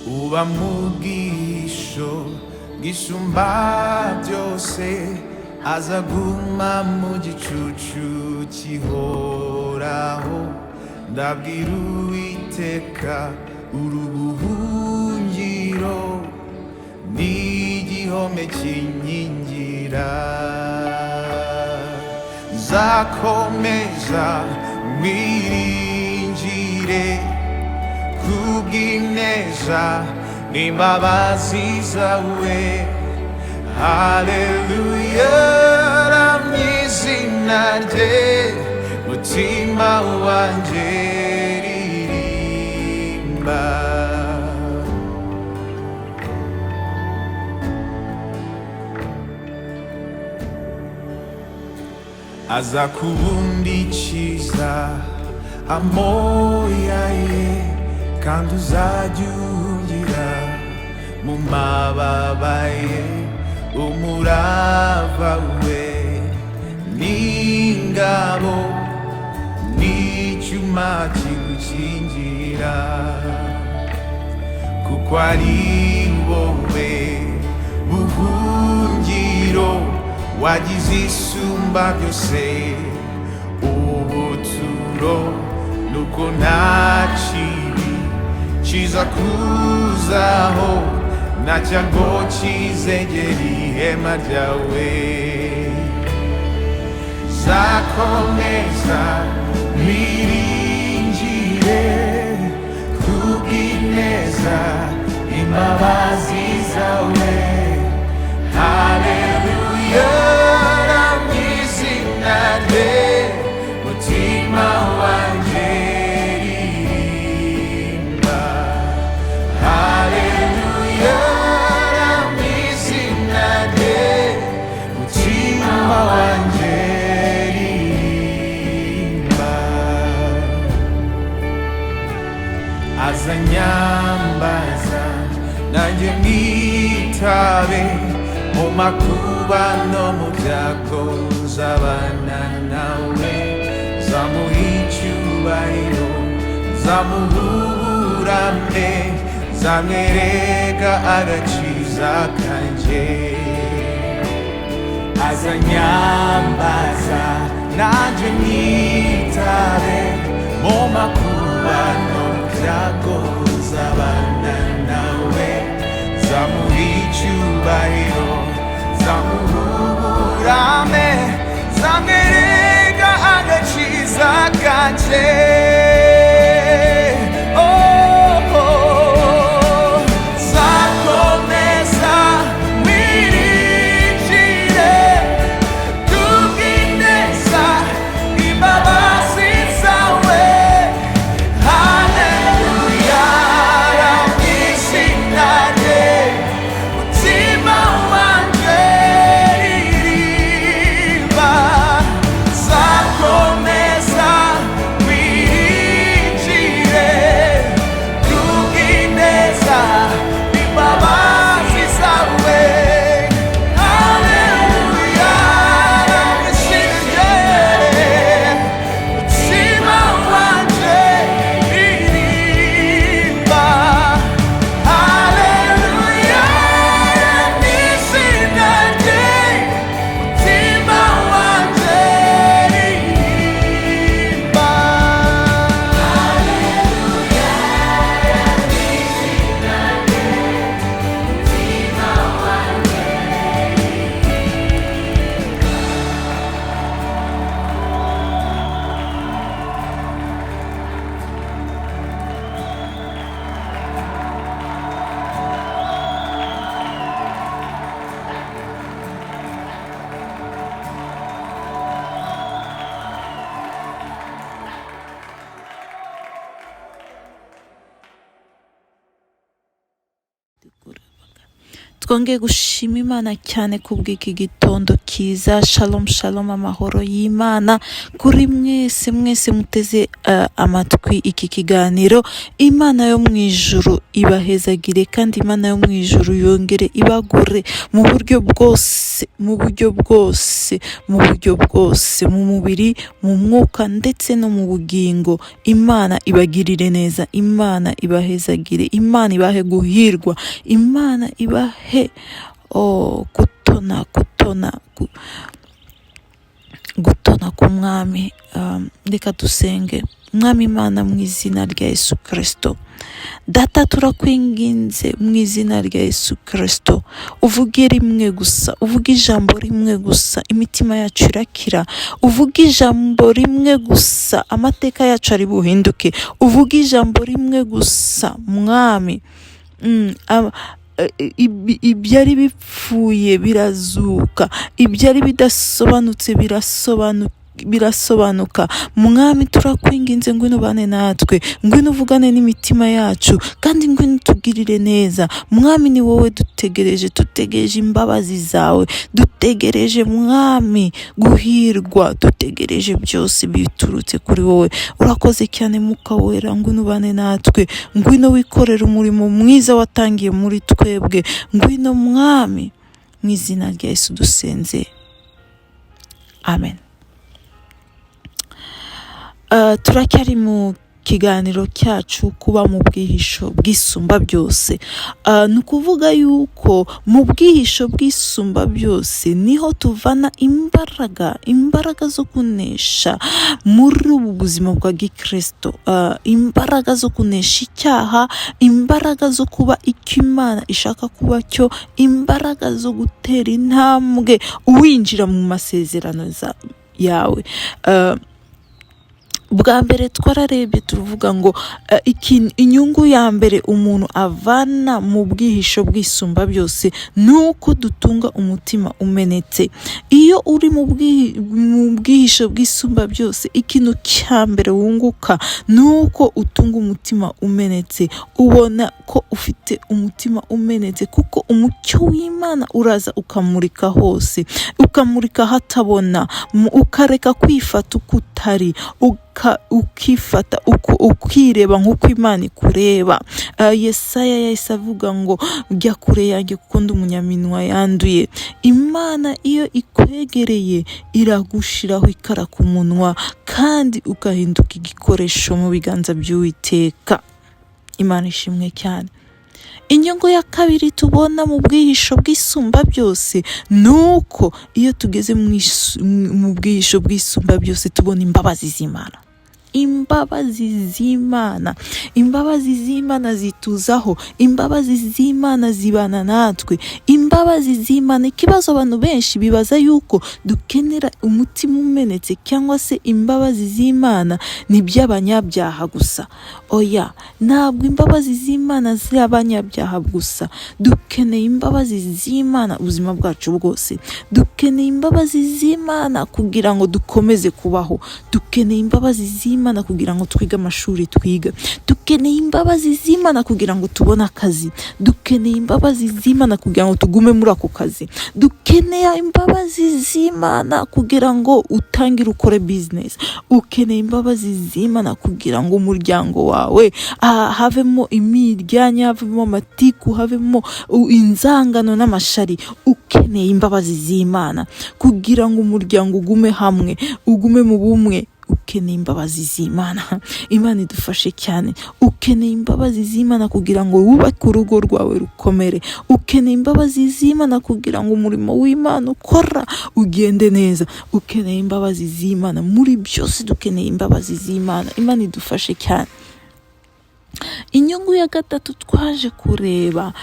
uba mu bwisho bwisumba byose, azaguma mu gicucu kihoraho. Ndabwira Uwiteka uri ubuhungiro n'igihome kinkingira. Nzakomeza mwiringire kubw'ineza n'imbabazi zawe. Haleluya, ramya izina rye, mutima wanjye ririmba. Azakubundikiza amoya ye, kandi uzajya uhungira mu mababa ye. Umurava we n'ingabo n'icyuma kigukingira, kuko ari wowe buhungiro wagize isumba byose. Ubuturo nuko nta kibi kiza kuzaho, nta cyago kizegera ihema ryawe. Zakomeza mwiringire kubw'ineza imbabazi zawe. Haleluya, ramya izina rye, mutima wanjye ririmba. Haleluya, ramya izina rye, mutima wanjye ririmba. Azanyambaza nanjye mwitabe, mu makuba no mu byago nzabana nawe. Nzamuha icyubahiro, nzamuhurane, nzamwereka agakiza kanjye. Azanyambaza nanjye mwitabe, mu makuba no mu byago nzabana nawe. Nzamuha icyubahiro, nzamuhurane, nzamwereka agakiza kanjye. Nzakomeza mwiringire kubw'ineza imbabazi zawe. Haleluya, ramya izina rye, mutima wanjye ririmba. Nzakomeza mwiringire kubw'ineza imbabazi zawe. Haleluya, ramya izina rye, mutima wanjye ririmba. Haleluya, ramya izina rye, mutima wanjye ririmba. twongeye gushima Imana cyane kubw'iki gitondo kiza. Shalom shalom, amahoro y'Imana kuri mwese muteze amatwi iki kiganiro. Imana yo mu ijuru ibahezagire, kandi Imana yo mu ijuru yongere ibagure mu buryo bwose, mu mubiri, mu mwuka ndetse no mu bugingo. Imana ibagirire neza, Imana ibahezagire, Imana ibahe guhirwa, Imana ibahe gutona ku mwami. Reka dusenge. Mwami Imana, mu izina rya Yesu Kristo, Data turakwinginze mu izina rya Yesu Kristo, uvuge rimwe gusa, uvuge ijambo rimwe gusa, imitima yacu irakira. Uvuge ijambo rimwe gusa, amateka yacu ari buhinduke. Uvuge ijambo rimwe gusa mwami, ibyari bipfuye birazuka, ibyari bidasobanutse birasobanuka. Mwami turakwinginze, ngwino ubane natwe, ngwino uvugane n'imitima yacu, kandi ngwino tugirire neza. Mwami ni wowe dutegereje imbabazi zawe, dutegereje mwami guhirwa, dutegereje byose biturutse kuri wowe. Urakoze cyane Mwuka Wera, ngwino ubane natwe, ngwino wikorere umurimo mwiza watangiye muri twebwe. Ngwino mwami, mu izina rya Yesu dusenze, amen. Turacyari mu kiganiro cyacu kuba mu bwihisho bw'isumba byose. Ni ukuvuga yuko mu bwihisho bw'isumba byose niho tuvana imbaraga zo kunesha muri ubu buzima bwa gikristo, imbaraga zo kunesha icyaha, imbaraga zo kuba icyo Imana ishaka kuba cyo, imbaraga zo gutera intambwe winjira mu masezerano yawe. Bwa mbere twararebye tuvuga ngo inyungu ya mbere umuntu avana mu bwihisho bw'isumba byose nuko dutunga umutima umenetse. Iyo uri mu bwihisho bw'isumba byose, ikintu cya mbere wunguka nuko utunga umutima umenetse. Ubona ko ufite umutima umenetse kuko umucyo w'Imana uraza ukamurika hose, ukamurika hatabona, ukareka kwifata uko utari, ukifata ukireba nk'uko Imana ikureba. Yesaya yahise avuga ngo jya kure yanjye kuko ndi umunyaminwa yanduye. Imana iyo ikwegereye iragushiraho ikara ku munwa, kandi ugahinduka igikoresho mu biganza by'Uwiteka. Imana ishimwe cyane. Inyungu ya kabiri tubona mu bwihisho bw'isumba byose nuko iyo tugeze mu bwihisho bw'isumba byose tubona imbabazi z'Imana. Imbabazi z'Imana zituzaho, imbabazi z'Imana zibana natwe, imbabazi z'Imana. Ikibazo abantu benshi bibaza yuko dukenera umutima umenetse cyangwa se imbabazi z'Imana ni by'abanyabyaha gusa. Oya, ntabwo imbabazi z'Imana ziri abanyabyaha gusa. Dukeneye imbabazi z'Imana ubuzima bwacu bwose. Dukeneye imbabazi z'Imana kugira ngo dukomeze kubaho. Dukeneye imbabazi z'Imana kugira ngo twige amashuri twiga. Dukeneye imbabazi z'Imana kugira ngo tubone akazi. Dukeneye imbabazi z'Imana kugira ngo tugume muri ako kazi. Dukeneye imbabazi z'Imana kugira ngo utangire ukore business. Ukeneye imbabazi z'Imana kugira ngo umuryango wawe havemo imiryanya, havemo amatiku, havemo inzangano n'amashari. Ukeneye imbabazi z'Imana kugira ngo umuryango ugume hamwe, ugume mu bumwe. Ukeneye imbabazi z'Imana. Imana idufashe cyane. Ukeneye imbabazi z'Imana kugira ngo wubake urugo rwawe rukomere. Ukeneye imbabazi z'Imana kugira ngo umurimo w'Imana ukora ugende neza. Ukeneye imbabazi z'Imana muri byose. Dukeneye imbabazi z'Imana. Imana idufashe cyane. Inyungu ya gatatu twaje kureba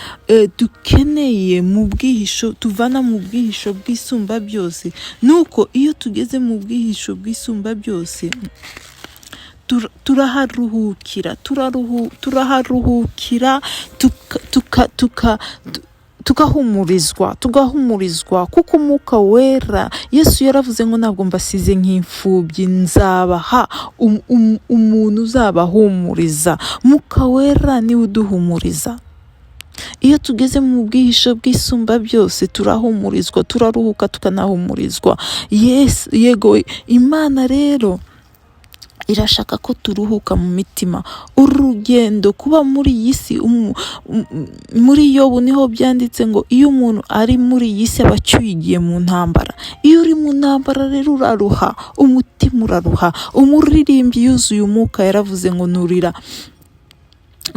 dukeneye mu bwihisho, tuvana mu bwihisho bw'isumba byose nuko iyo tugeze mu bwihisho bw'isumba byose turaharuhukira tugahumurizwa kuko Umwuka Wera, Yesu yaravuze ngo ntabwo mbasize nk'imfubyi, nzabaha umuntu uzabahumuriza. Umwuka Wera niwe uduhumuriza. iyo tugeze mu bwihisho bw'isumba byose turahumurizwa, turaruhuka tukanahumurizwa. Yego Imana rero irashaka ko turuhuka mu mitima. Urugendo kuba muri iyi si, muri Yobu niho byanditse ngo iyo umuntu ari muri iyi si aba acyuye mu ntambara. Iyo uri mu ntambara rero uraruha, umutima uraruha. Umuririmbyi yuzuye umwuka yaravuze ngo nurira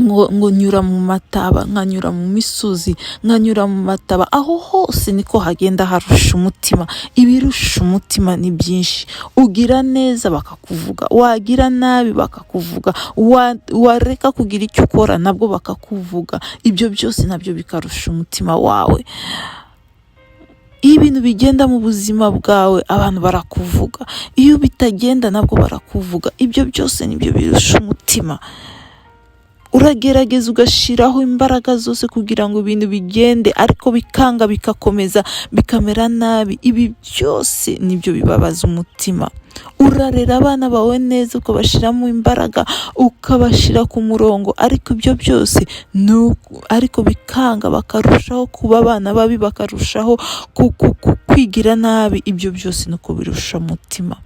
ngo nyura mu mataba, nkanyura mu misozi, nkanyura mu mataba, aho hose niko hagenda harusha umutima. Ibirusha umutima ni byinshi. Ugira neza bakakuvuga, wagira nabi bakakuvuga, wareka kugira icyo ukora nabwo bakakuvuga. Ibyo byose nabyo bikarusha umutima wawe. Iyo ibintu bigenda mu buzima bwawe abantu barakuvuga, iyo bitagenda nabwo barakuvuga. Ibyo byose nibyo birusha umutima. Uragerageza ugashiraho imbaraga zose kugira ngo ibintu bigende, ariko bikanga, bikakomeza, bikamera nabi. Ibi byose nibyo bibabaza umutima. Urarera abana bawe neza, ukabashiramo imbaraga, ukabashira ku murongo, ariko ibyo byose ariko bikanga, bakarushaho kuba abana babi, bakarushaho kwigira nabi. Ibyo byose nuko birusha umutima.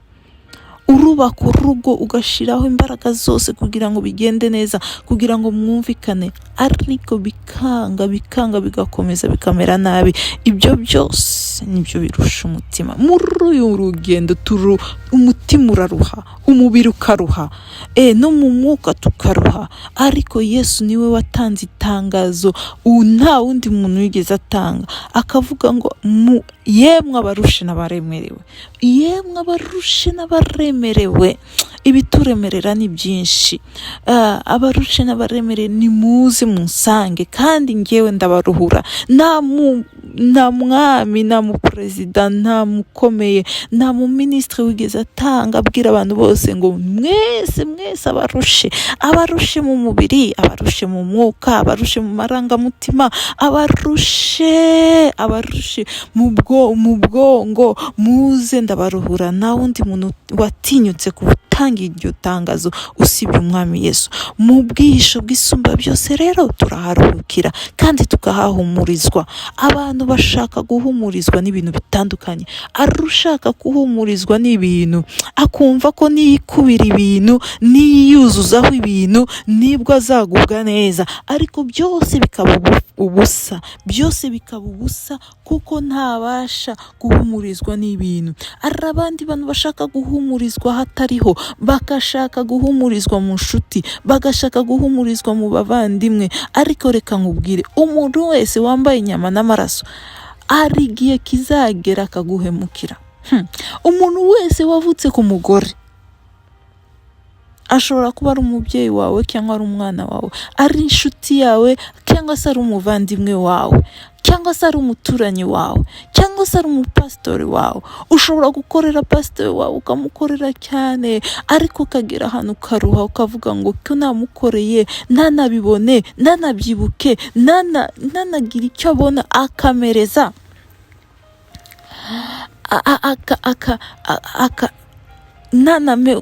Urubaka urugo ugashiraho imbaraga zose kugira ngo bigende neza, kugira ngo mwumvikane, ariko bikanga bigakomeza, bikamera nabi. Ibyo byose nibyo birusha umutima. Muri uyu rugendo umutima uraruha, umubiri ukaruha, no mu mwuka tukaruha. Ariko Yesu niwe watanze itangazo nta wundi muntu wigeze atanga, akavuga ngo yemwe abarushe n'abaremerewe, yemwe abarushe n'abaremerewe. Ibituremerera ni byinshi. Abarushe n'abaremerewe nimuze munsange, kandi ngewe ndabaruhura. Nta mwami, nta muperezida, nta mukomeye, nta muminisitiri wigeze atanga abwira abantu bose ngo mwese abarushe mu mubiri, abarushe mu mwuka, abarushe mu marangamutima, abarushe mu bwongo, muze ndabaruhura. Nta wundi muntu watinyutse gutanga iryo tangazo usibye umwami Yesu. Mu bwihisho bw'isumba byose rero turaharuhukira kandi tukahahumurizwa. Abantu bashaka guhumurizwa n'ibintu bitandukanye. Arushaka guhumurizwa n'ibintu, akumva ko niyikubira ibintu, niyuzuzaho ibintu nibwo azagubwa neza, ariko byose bikaba ubusa. Byose bikaba ubusa kuko ntabasha guhumurizwa n'ibintu. Ari abandi bantu bashaka guhumurizwa hatariho, bagashaka guhumurizwa mu nshuti, bagashaka guhumurizwa mu bavandimwe. Ariko reka nkubwire, umuntu wese wambaye inyama n'amaraso hari igihe kizagera akaguhemukira. Umuntu wese wavutse ku mugore ashobora kuba ari umubyeyi wawe, cyangwa ari umwana wawe, ari inshuti yawe, cyangwa se ari umuvandimwe wawe, cyangwa se ari umuturanyi wawe, cyangwa se ari umupasitori wawe. Ushobora gukorera pasitori wawe ukamukorera cyane, ariko ukagera ahantu ukaruha, ukavuga ngo ko namukoreye ntanabibone, ntanabyibuke, ntanagira icyo abona, akamereza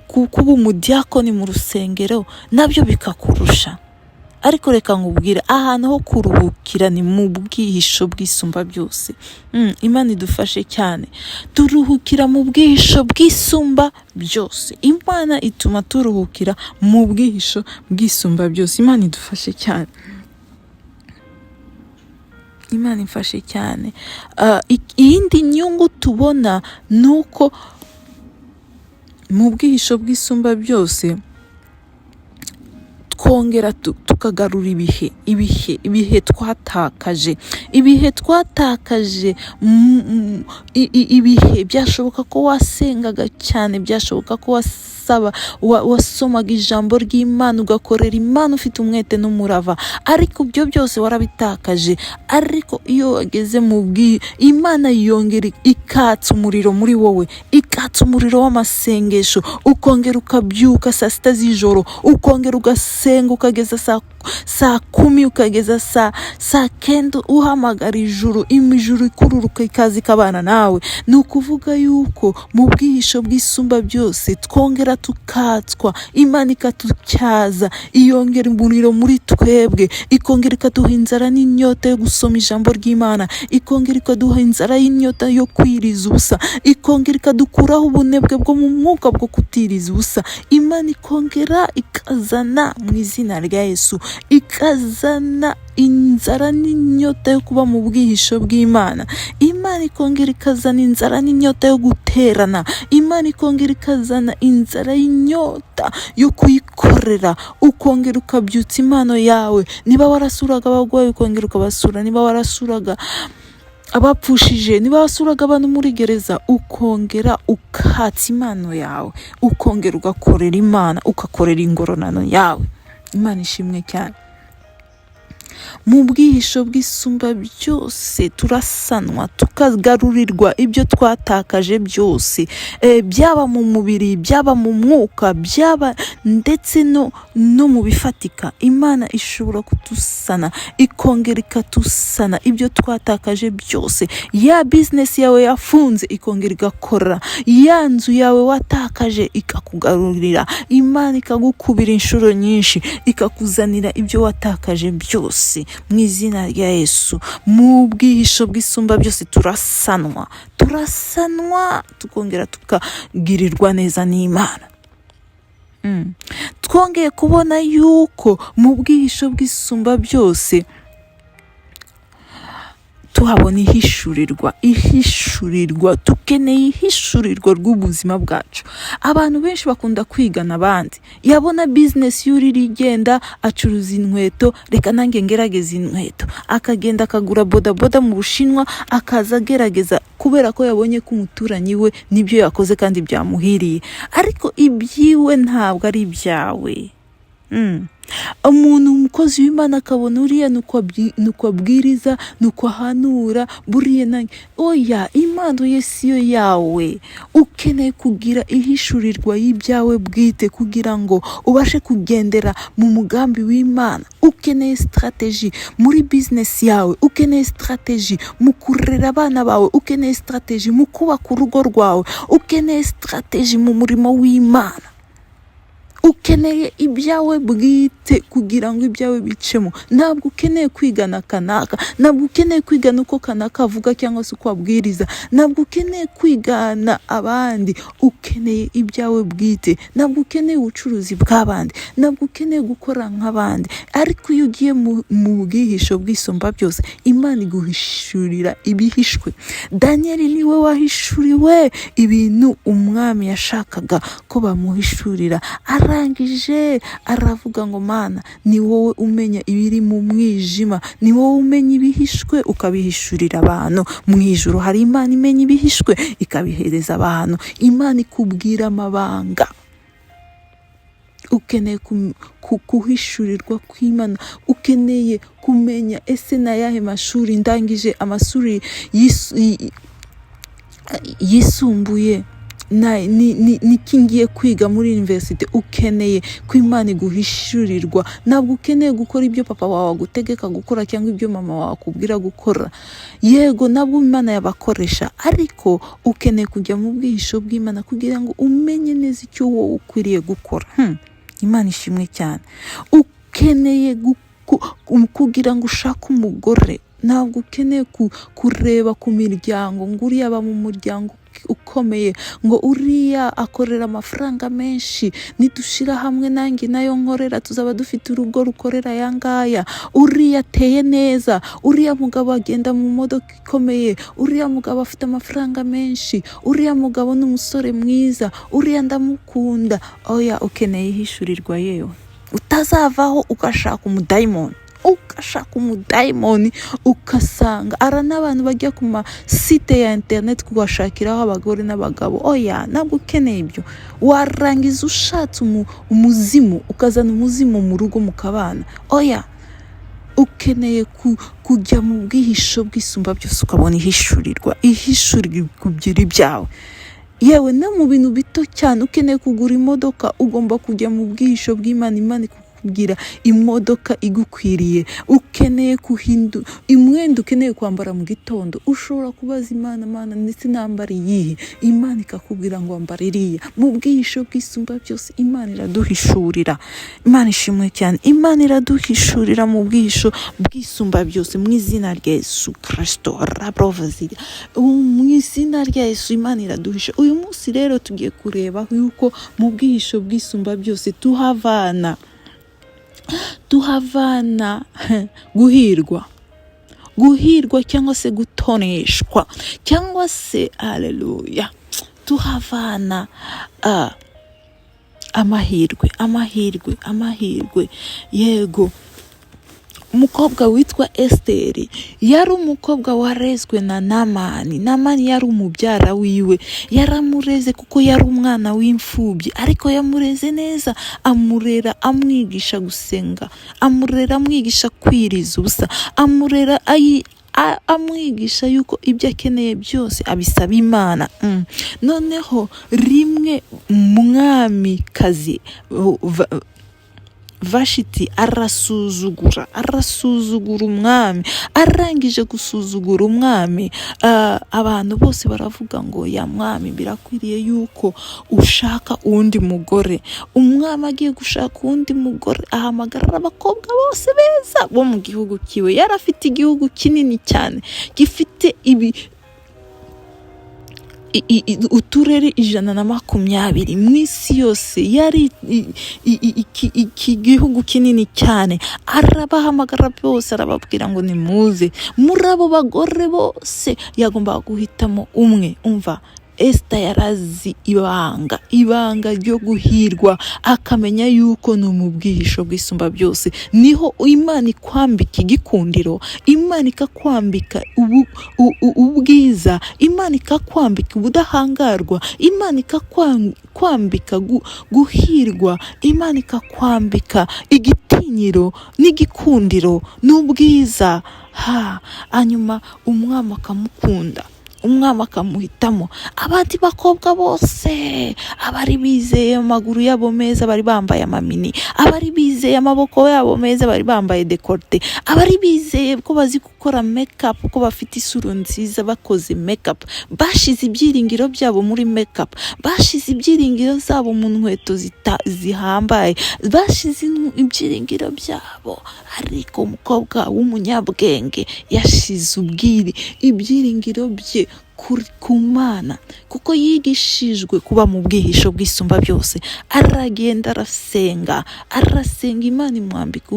kuba umudiyakoni mu rusengero, nabyo bikakurusha. Ariko reka nkubwire, ahantu ho kuruhukira ni mu bwihisho bw'isumba byose. Imana idufashe cyane, turuhukira mu bwihisho bw'isumba byose. Imana ituma turuhukira mu bwihisho bw'isumba byose. Imana idufashe cyane, Imana ifashe cyane. Iyindi nyungu tubona nuko mu bwihisho bw'isumba byose twongera tukagarura ibihe twatakaje. Ibihe byashoboka ko wasengaga cyane, byashoboka ko wasomaga ijambo ry'Imana, ugakorera Imana ufite umwete n'umurava, ariko ibyo byose warabitakaje. Ariko iyo wageze mu Imana yongera ikatsa umuriro muri wowe, ikatsa umuriro w'amasengesho, ukongera ukabyuka saa sita z'ijoro, ukongera ugasenga ukageza saa kumi, ukageza saa kenda uhamagara ijuru ikururuka ikaza ikabana nawe. Ni ukuvuga yuko mu bwihisho bw'isumba byose twongera tukatswa, Imana ikatutyaza, iyongera umuriro muri twebwe, ikongera ikaduha inzara n'inyota yo gusoma ijambo ry'Imana, ikongera ikaduha inzara y'inyota yo kwiriza ubusa, ikongera ikadukuraho ubunebwe bwo mu mwuka bwo kutiriza ubusa. Imana ikongera ikazana mu izina rya Yesu, ikazana inzara n'inyota yo kuba mu bwihisho bw'Imana. Imana ikongera ikazana inzara n'inyota yo guterana, Imana ikongera ikazana inzara y'inyota yo kuyikorera, ukongera ukabyutsa impano yawe. Niba warasuraga abagwayi ukongera ukabasura, niba warasuraga abapfushije, niba wasuraga abantu muri gereza, ukongera ukatsa impano yawe, ukongera ugakorera Imana, ugakorera ingororano yawe. Imana ishimwe cyane. Mu bwihisho bw'isumba byose turasanwa, tukagarurirwa ibyo twatakaje byose, byaba mu mubiri, byaba mu mwuka, byaba ndetse no mu bifatika. Imana ishobora kutusana, ikongera ikatusana ibyo twatakaje byose. Ya business yawe yafunze ikongera igakora, ya nzu yawe watakaje ikakugarurira. Imana ikagukubira inshuro nyinshi, ikakuzanira ibyo watakaje byose mu izina rya Yesu. Mu bwihisho bw'isumba byose turasanwa, tukongera tukagirirwa neza n'Imana. Twongeye kubona yuko mu bwihisho bw'isumba byose tuhabona ihishurirwa, tukeneye ihishurirwa rw'ubuzima bwacu. Abantu benshi bakunda kwigana abandi, yabona business yurira igenda acuruza inkweto, reka nange ngerageza inkweto, akagenda akagura bodaboda mu Bushinwa, akaza agerageza kubera ko yabonye ko umuturanyi we nibyo yakoze kandi byamuhiriye, ariko ibyiwe ntabwo ari ibyawe. Umuntu umukozi w'Imana akabona uriya nuko abwiriza, nuko ahanura, buriye nange, oya, impano ye siyo yawe. Ukeneye kugira ihishurirwa y'ibyawe bwite kugira ngo ubashe kugendera mu mugambi w'Imana. Ukeneye strategy muri business yawe, ukeneye strategy mu kurera abana bawe, ukeneye strategy mu kubaka urugo rwawe, ukeneye strategy mu murimo w'Imana. Ukeneye ibyawe bwite kugira ngo ibyawe bicemo. Ntabwo ukeneye kwigana kanaka, ntabwo ukeneye kwigana uko kanaka avuga cyangwa se uko abwiriza, ntabwo ukeneye kwigana abandi. Ukeneye ibyawe bwite, ntabwo ukeneye ubucuruzi bw'abandi, ntabwo ukeneye gukora nk'abandi. Ariko iyo ugiye mu bwihisho bw'isumba byose, Imana iguhishurira ibihishwe. Daniel niwe wahishuriwe ibintu umwami yashakaga ko bamuhishurira. Arangije aravuga ngo Mana, ni wowe umenya ibiri mu mwijima, ni wowe umenya ibihishwe ukabihishurira abantu. Mu ijuru hari Imana imenya ibihishwe ikabihereza abantu. Imana ikubwira amabanga. Ukeneye kuhishurirwa kw'Imana, ukeneye kumenya ese na yahe mashuri ndangije, amashuri yisumbuye niki ngiye kwiga muri university. Ukeneye ko Imana iguhishurirwa. Ntabwo ukeneye gukora ibyo papa wawe agutegeka gukora cyangwa ibyo mama wawe akubwira gukora. Yego nabwo Imana yabakoresha, ariko ukeneye kujya mu bwihisho bw'Imana kugira ngo umenye neza icyo wowe ukwiriye gukora. Imana ishimwe cyane. Ukeneye kugira ngo ushake umugore, ntabwo ukeneye kureba ku miryango ngo uriya aba mu muryango ukomeye, ngo uriya akorera amafaranga menshi, nidushira hamwe nanjye nayo nkorera tuzaba dufite urugo rukorera yangaya. Uriya ateye neza, uriya mugabo agenda mu modoka ikomeye, uriya mugabo afite amafaranga menshi, uriya mugabo ni umusore mwiza, uriya ndamukunda. Oya, ukeneye ihishurirwa yewe. Utazavaho ugashaka umudayimoni ukasanga n'abantu bajya ku masite ya internet kubashakiraho abagore n'abagabo. Oya, ntabwo ukeneye ibyo. Warangiza ushatse umuzimu, ukazana umuzimu mu rugo mukabana. Oya, ukeneye kujya mu bwihisho bw'isumba byose ukabona ihishurirwa ibyawe. yewe no mu bintu bito cyane. Ukeneye kugura imodoka, ugomba kujya mu bwihisho bw'Imana, Imana ikakubwira imodoka igukwiriye. Ukeneye kuhindu imwenda ukeneye kwambara mu gitondo, ushobora kubaza Imana, Mana ndetse nambara iyihe, Imana ikakubwira ngo ambara iriya. Mu bwihisho bw'Isumba byose Imana iraduhishurira. Imana ishimwe cyane, Imana iraduhishurira mu bwihisho bw'Isumba byose, mu izina rya Yesu Kristo rabrovazira. Mu izina rya Yesu Imana iraduhisha. Uyu munsi rero tugiye kureba yuko mu bwihisho bw'Isumba byose tuhavana guhirwa cyangwa se gutoneshwa cyangwa se haleluya, tuhavana amahirwe. Yego, umukobwa witwa Esiteri yari umukobwa warezwe na Namani. Namani yari umubyara wiwe, yaramureze kuko yari umwana w'imfubyi, ariko yamureze neza, amurera amwigisha gusenga, amurera amwigisha kwiriza ubusa, amurera amwigisha yuko ibyo akeneye byose abisaba Imana. Noneho rimwe umwamikazi Vashiti arasuzugura umwami. Arangije gusuzugura umwami, abantu bose baravuga ngo ya mwami birakwiriye yuko ushaka undi mugore. Umwami agiye gushaka undi mugore, ahamagara abakobwa bose beza bo mu gihugu kiwe. Yari afite igihugu kinini cyane gifite uturere 120 mu isi yose. Yari iki gihugu kinini cyane. Arabahamagara bose, arababwira ngo nimuze. Muri abo bagore bose yagombaga guhitamo umwe. Umva, Esita yarazi ibanga ryo guhirwa, akamenya yuko no mu bwihisho bw'Isumba byose niho Imana ikwambika igikundiro, Imana ikakwambika ubwiza, Imana ikakwambika ubudahangarwa, Imana ikakwambika guhirwa, Imana ikakwambika igitinyiro n'igikundiro n'ubwiza. Hanyuma umwami akamukunda, umwami akamuhitamo. Abandi bakobwa bose, abari bizeye amaguru yabo meza bari bambaye amamini, abari bizeye amaboko yabo meza bari bambaye dekolte, abari bizeye ko bazi gukora makeup, ko bafite isura nziza bakoze makeup, bashize ibyiringiro byabo muri makeup, bashize ibyiringiro zabo mu nkweto zihambaye, bashize ibyiringiro byabo. Ariko umukobwa w'umunyabwenge yashize ibyiringiro bye ku Mana, kuko yigishijwe kuba mu bwihisho bw'Isumba byose. Aragenda arasenga, Imana imwambika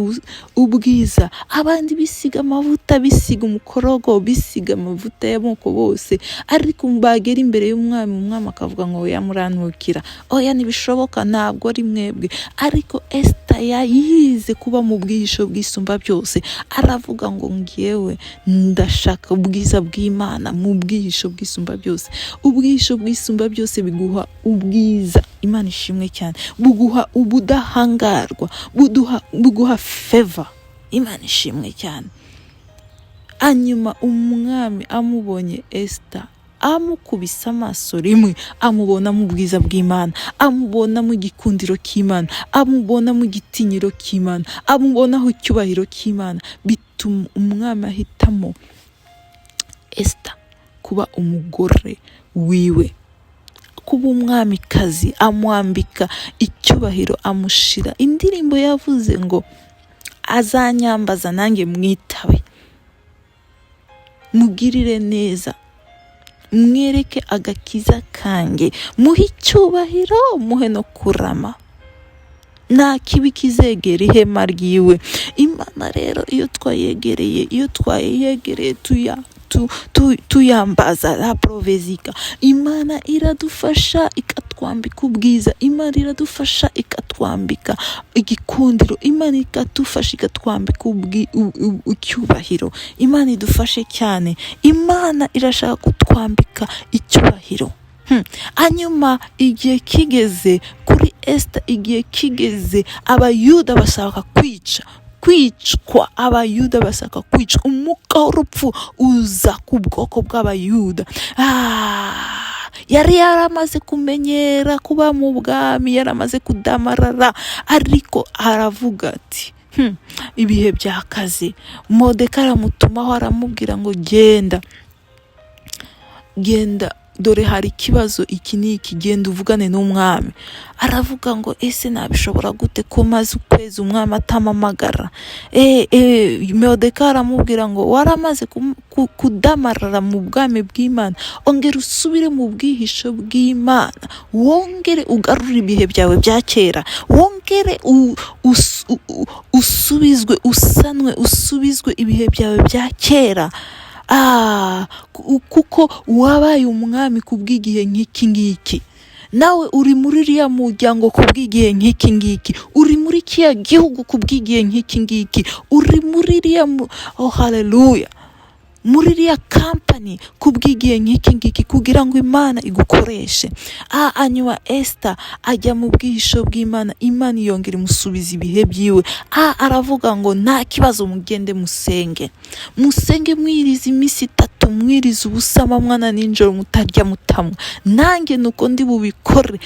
ubwiza. Abandi bisiga amavuta, bisiga umukorogo, bisiga amavuta y'amoko bose, ariko bagera imbere y'umwami, umwami akavuga ngo oya murantukira, oya ntibishoboka, ntabwo ari mwebwe. Ariko Esita yize kuba mu bwihisho bw'Isumba byose, aravuga ngo ngewe ndashaka ubwiza bw'Imana mu bwihisho bw'Isumba byose. Ubwihisho bw'Isumba byose biguha ubwiza, Imana ishimwe cyane, buguha ubudahangarwa, buguha favor, Imana ishimwe cyane. Hanyuma umwami amubonye Esita, amukubise amaso rimwe, amubona mu bwiza bw'Imana, amubona mu gikundiro cy'Imana, amubona mu gitinyiro cy'Imana, amubona mu cyubahiro cy'Imana, bituma umwami ahitamo Esita kuba umugore wiwe, kuba umwamikazi, amwambika icyubahiro, amushira indirimbo yavuze ngo azanyambaza nanjye mwitabe, mugirire neza, mwereke agakiza kanjye, muhe icyubahiro, muhe no kurama, nta kibi kizegera ihema ryiwe. Imana rero iyo twayegereye tuyambaza la provezika, Imana iradufasha ikatwambika ubwiza, Imana iradufasha ikatwambika igikundiro, Imana ikatufasha ikatwambika icyubahiro. Imana idufashe cyane, Imana irashaka kutwambika icyubahiro. Hanyuma igihe kigeze kuri Esita, igihe kigeze Abayuda bashaka kwicwa, Abayuda bashaka kwicwa, umwuka w'urupfu uza ku bwoko bw'Abayuda. yari yaramaze kumenyera kuba mu bwami, yaramaze kudamarara, ariko aravuga ati ibihe byakaze. Moridekayi aramutumaho aramubwira ngo genda, dore hari ikibazo iki n'iki, genda uvugane n'umwami. Aravuga ngo ese nabishobora gute ko maze ukwezi umwami atamamagara? Moridekayi aramubwira ngo waramaze kudamarara mu bwami bw'Imana, ongera usubire mu bwihisho bw'Imana, wongere ugarure ibihe byawe bya kera, wongere usubizwe ibihe byawe bya kera. Kuko wabaye umwami kubw'igihe nk'iki ngiki, nawe uri muri iriya muryango kubw'igihe nk'iki ngiki, uri muri kiya gihugu kubw'igihe nk'iki ngiki, uri muri iriya haleluya, muri iriya kampani kubw'igihe nk'iki ngiki, kugira ngo Imana igukoreshe. Hanyuma Esther ajya mu bwihisho bw'Imana, Imana yongera imusubiza ibihe byiwe. Aravuga ngo nta kibazo, mugende musenge mwiriza iminsi 3, mwiriza ubusa amanywa na nijoro, mutarya mutanywa. Nanjye nuko ndi bubikore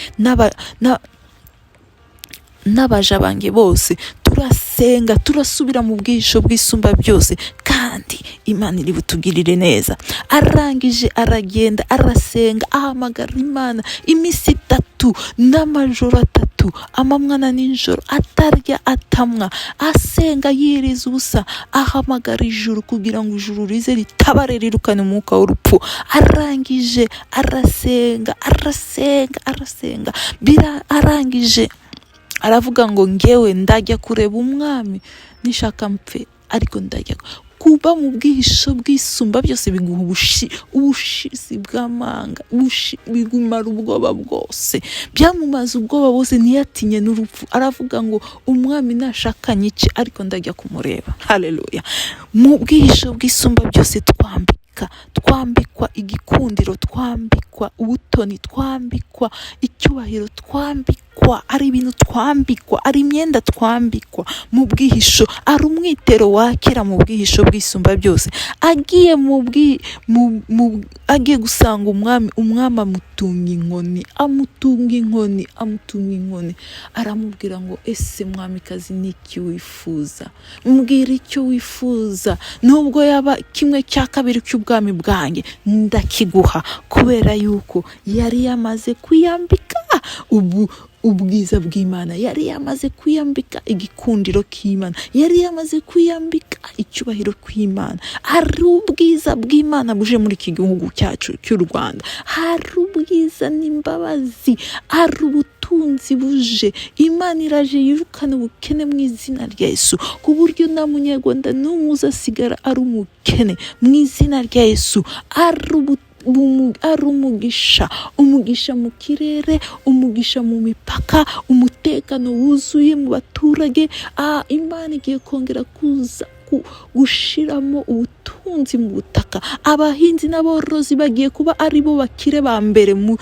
n'abaja banjye bose, turasenga, turasubira mu bwihisho bw'Isumba byose, kandi Imana iri butugirire neza. Arangije aragenda arasenga, ahamagara Imana iminsi 3 n'amajoro 3, amanywa na nijoro, atarya atanywa, asenga yiriza ubusa, ahamagara ijuru kugira ngo ijuru rize ritabare rirukane umwuka w'urupfu. Arangije arasenga, arangije aravuga ngo ngewe ndajya kureba umwami, nishaka mpfe, ariko ndajya kuba mu bwihisho bw'Isumba byose. Biguha ubushizi bw'amanga, bigumara ubwoba bwose, byamumaze ubwoba bwose, ntiyatinye n'urupfu. Aravuga ngo umwami nashaka nyice, ariko ndajya kumureba. Haleluya. Mu bwihisho bw'Isumba byose twambikwa igikundiro, twambikwa ubutoni, twambikwa icyubahiro, twambikwa ari ibintu, twambikwa ari imyenda, twambikwa mu bwihisho. Ari umwitero wakera mu bwihisho bw'Isumba byose. Agiye agiye gusanga umwami amutunga inkoni, aramubwira ngo ese mwamikazi niki wifuza? Mbwira icyo wifuza, nubwo yaba 1/2 cy'ubwami bwanjye ndakiguha. Kubera yuko yari yamaze kwiyambika ubwiza bw'Imana, yari yamaze kwiyambika igikundiro k'Imana, yari yamaze kwiyambika icyubahiro kw'Imana. Hari ubwiza bw'Imana buje muri iki gihugu cyacu cy'u Rwanda, hari ubwiza n'imbabazi, hari ubutunzi buje. Imana iraje yirukana ubukene mu izina rya Yesu, ku buryo nta munyarwanda n'umwe uzasigara ari umukene mu izina rya Yesu. Ari umugisha mu kirere, umugisha mu mipaka, umutekano wuzuye mu baturage. Imana igiye kongera kuza gushiramo ubutunzi mu butaka. Abahinzi n'aborozi bagiye kuba ari bo bakire ba mbere mu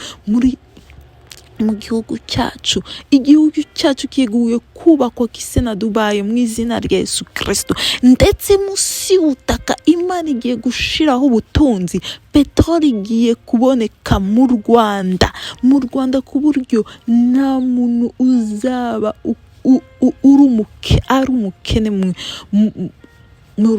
gihugu cyacu. Igihugu cyacu kiguye kubakwa kise na Dubai mu izina rya Yesu Kristo. Ndetse munsi y'ubutaka Imana igiye gushiraho ubutunzi. Peteroli igiye kuboneka mu Rwanda, ku buryo nta muntu uzaba ari umukene mu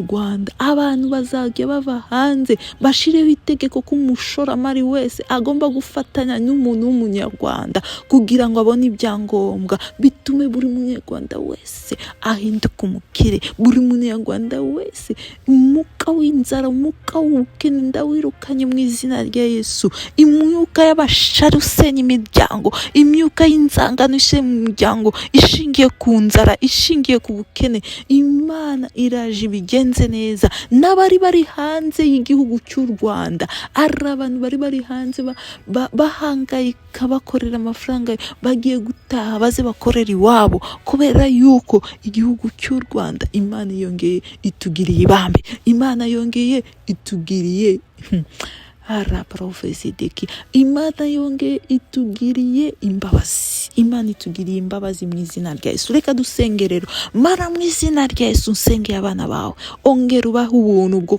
Rwanda. Abantu bazajya bava hanze, bashireho itegeko ko umushoramari wese agomba gufatanya n'umuntu w'umunyarwanda kugira ngo abone ibyangombwa, bitume buri munyarwanda wese ahinduka umukire. Buri munyarwanda wese, umwuka w'inzara, umwuka w'ubukene ndawirukanye mu izina rya Yesu. Imyuka y'abashari usenya imiryango, imyuka y'inzangano isenya mu miryango, ishingiye ku nzara, ishingiye ku bukene, Imana iraje bigenze neza. N'abari bari hanze y'igihugu cy'u Rwanda, ari abantu bari hanze bahangayika bakorera amafaranga, bagiye gutaha baze bakorera iwabo, kubera yuko igihugu cy'u Rwanda Imana yongeye itugiriye ibambe, Imana yongeye itugiriye Imana yongeye itugiriye imbabazi. Imana itugiriye imbabazi mu izina rya Yesu. Reka dusenge rero. Mara mu izina rya Yesu nsengeye abana bawe, ongera ubahe ubuntu bwo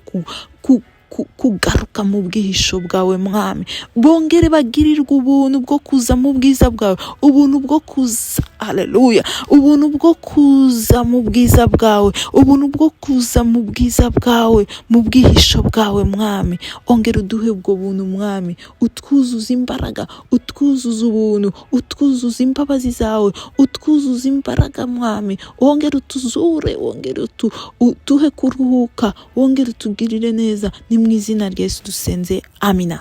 kugaruka mu bwihisho bwawe mwami. Bongere bagirirwe ubuntu bwo kuza mu bwiza bwawe, ubuntu bwo kuza, haleluya, ubuntu bwo kuza mu bwiza bwawe, ubuntu bwo kuza mu bwiza bwawe, mu bwihisho bwawe mwami. Ongera uduhe ubwo buntu mwami, utwuzuza imbaraga, utwuzuza ubuntu, utwuzuza imbabazi zawe, utwuzuza imbaraga mwami. Wongere utuzure, wongere utuhe kuruhuka, wongere utugirire neza. Ni mu izina rya Yesu dusenze, amina.